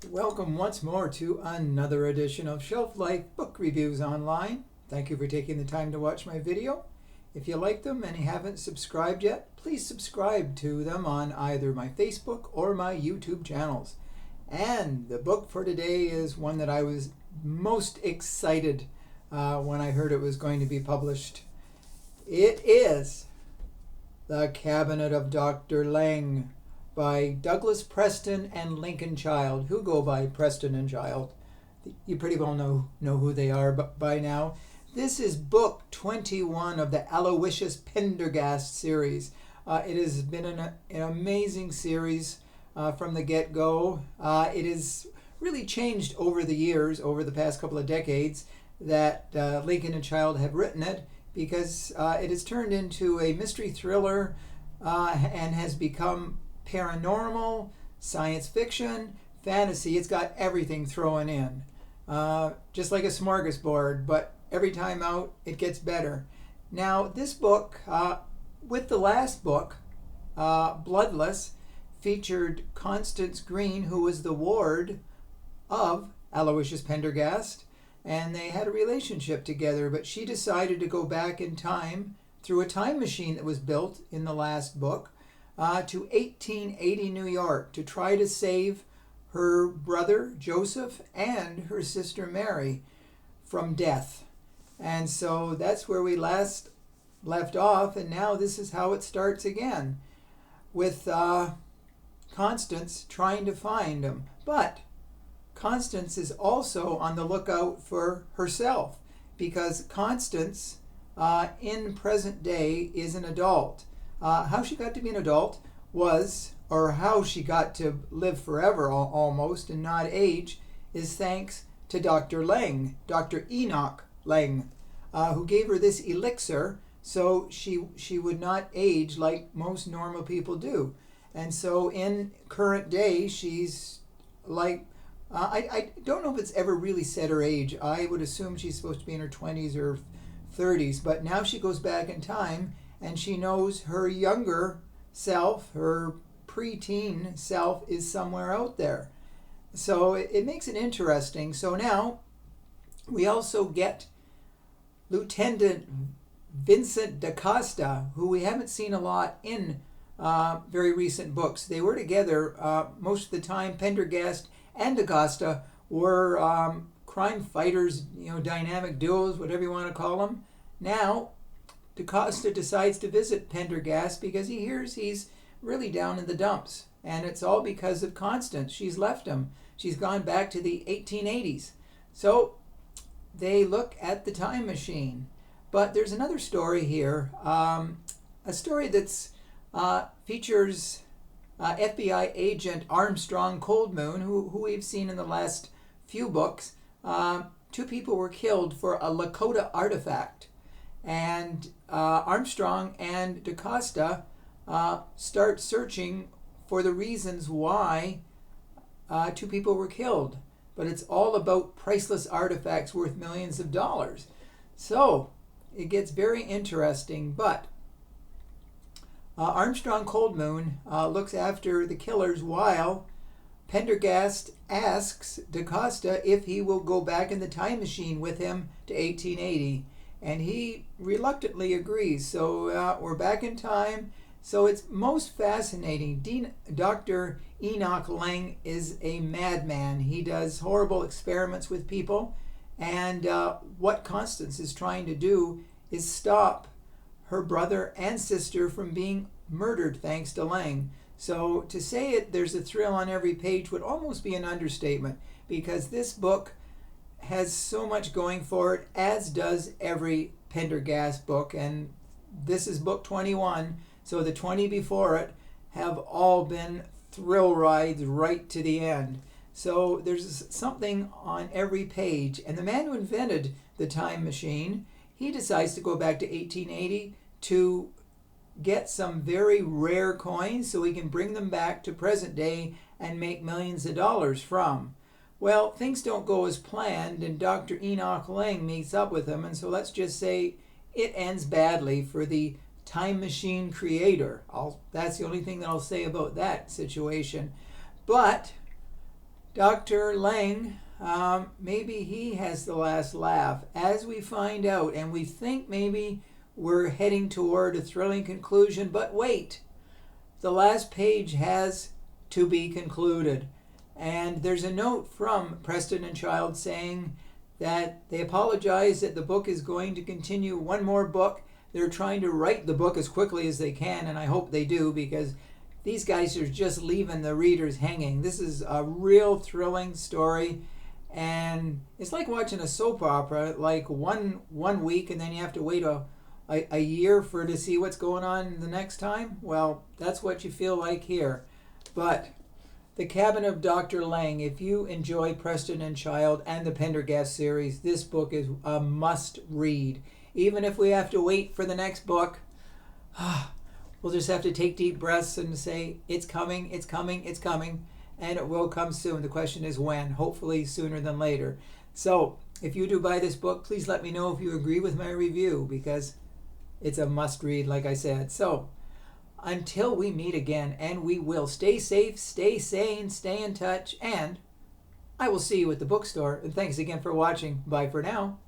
Welcome once more to another edition of Shelf Life Book Reviews Online. Thank you for taking the time to watch my video. If you like them and you haven't subscribed yet, please subscribe to them on either my Facebook or my YouTube channels. And the book for today is one that I was most excited when I heard it was going to be published. It is The Cabinet of Dr. LENG by Douglas Preston and Lincoln Child, who go by Preston and Child. You pretty well know who they are by now. This is book 21 of the Aloysius Pendergast series. It has been an amazing series from the get-go. It has really changed over the years, over the past couple of decades, that Lincoln and Child have written it, because it has turned into a mystery thriller and has become paranormal, science fiction, fantasy. It's got everything thrown in. Just like a smorgasbord, but every time out it gets better. Now this book, with the last book, Bloodless, featured Constance Green, who was the ward of Aloysius Pendergast, and they had a relationship together, but she decided to go back in time through a time machine that was built in the last book to 1880 New York to try to save her brother Joseph and her sister Mary from death. And so that's where we last left off, and now this is how it starts again, with Constance trying to find him. But Constance is also on the lookout for herself, because Constance in present day is an adult. How she got to be an adult was, or how she got to live forever almost and not age, is thanks to Dr. LENG, Dr. Enoch LENG, who gave her this elixir so she would not age like most normal people do. And so in current day, she's like, I don't know if it's ever really said her age. I would assume she's supposed to be in her 20s or 30s, but now she goes back in time and she knows her younger self, her preteen self, is somewhere out there. So it makes it interesting. So now we also get Lieutenant Vincent da Costa, who we haven't seen a lot in very recent books. They were together most of the time. Pendergast and da Costa were crime fighters, dynamic duos, whatever you want to call them. Now da Costa decides to visit Pendergast because he hears he's really down in the dumps. And it's all because of Constance. She's left him. She's gone back to the 1880s. So they look at the time machine. But there's another story here. A story that's features FBI agent Armstrong Coldmoon, who we've seen in the last few books. Two people were killed for a Lakota artifact. And Armstrong and da Costa start searching for the reasons why two people were killed. But it's all about priceless artifacts worth millions of dollars. So it gets very interesting. But Armstrong Coldmoon looks after the killers while Pendergast asks da Costa if he will go back in the time machine with him to 1880. And he reluctantly agrees. So we're back in time. So it's most fascinating. Dr. Enoch LENG is a madman. He does horrible experiments with people. And what Constance is trying to do is stop her brother and sister from being murdered thanks to LENG. So to say there's a thrill on every page would almost be an understatement, because this book has so much going for it, as does every Pendergast book, and this is book 21, so the 20 before it have all been thrill rides right to the end. So there's something on every page, and the man who invented the time machine, he decides to go back to 1880 to get some very rare coins so he can bring them back to present day and make millions of dollars from. Well, things don't go as planned, and Dr. Enoch LENG meets up with him, and so let's just say it ends badly for the time machine creator. That's the only thing that I'll say about that situation. But Dr. LENG, maybe he has the last laugh as we find out, and we think maybe we're heading toward a thrilling conclusion, but wait, the last page has to be concluded. And there's a note from Preston and Child saying that they apologize that the book is going to continue one more book. They're trying to write the book as quickly as they can, and I hope they do, because these guys are just leaving the readers hanging. This is a real thrilling story, and it's like watching a soap opera, like one week, and then you have to wait a year to see what's going on the next time. Well, that's what you feel like here. But The Cabin of Dr. LENG, if you enjoy Preston and Child and the Pendergast series, this book is a must read. Even if we have to wait for the next book, we'll just have to take deep breaths and say, it's coming, it's coming, it's coming, and it will come soon. The question is when, hopefully sooner than later. So if you do buy this book, please let me know if you agree with my review, because it's a must read, like I said. So until we meet again, and we will, stay safe, stay sane, stay in touch, and I will see you at the bookstore. And thanks again for watching. Bye for now.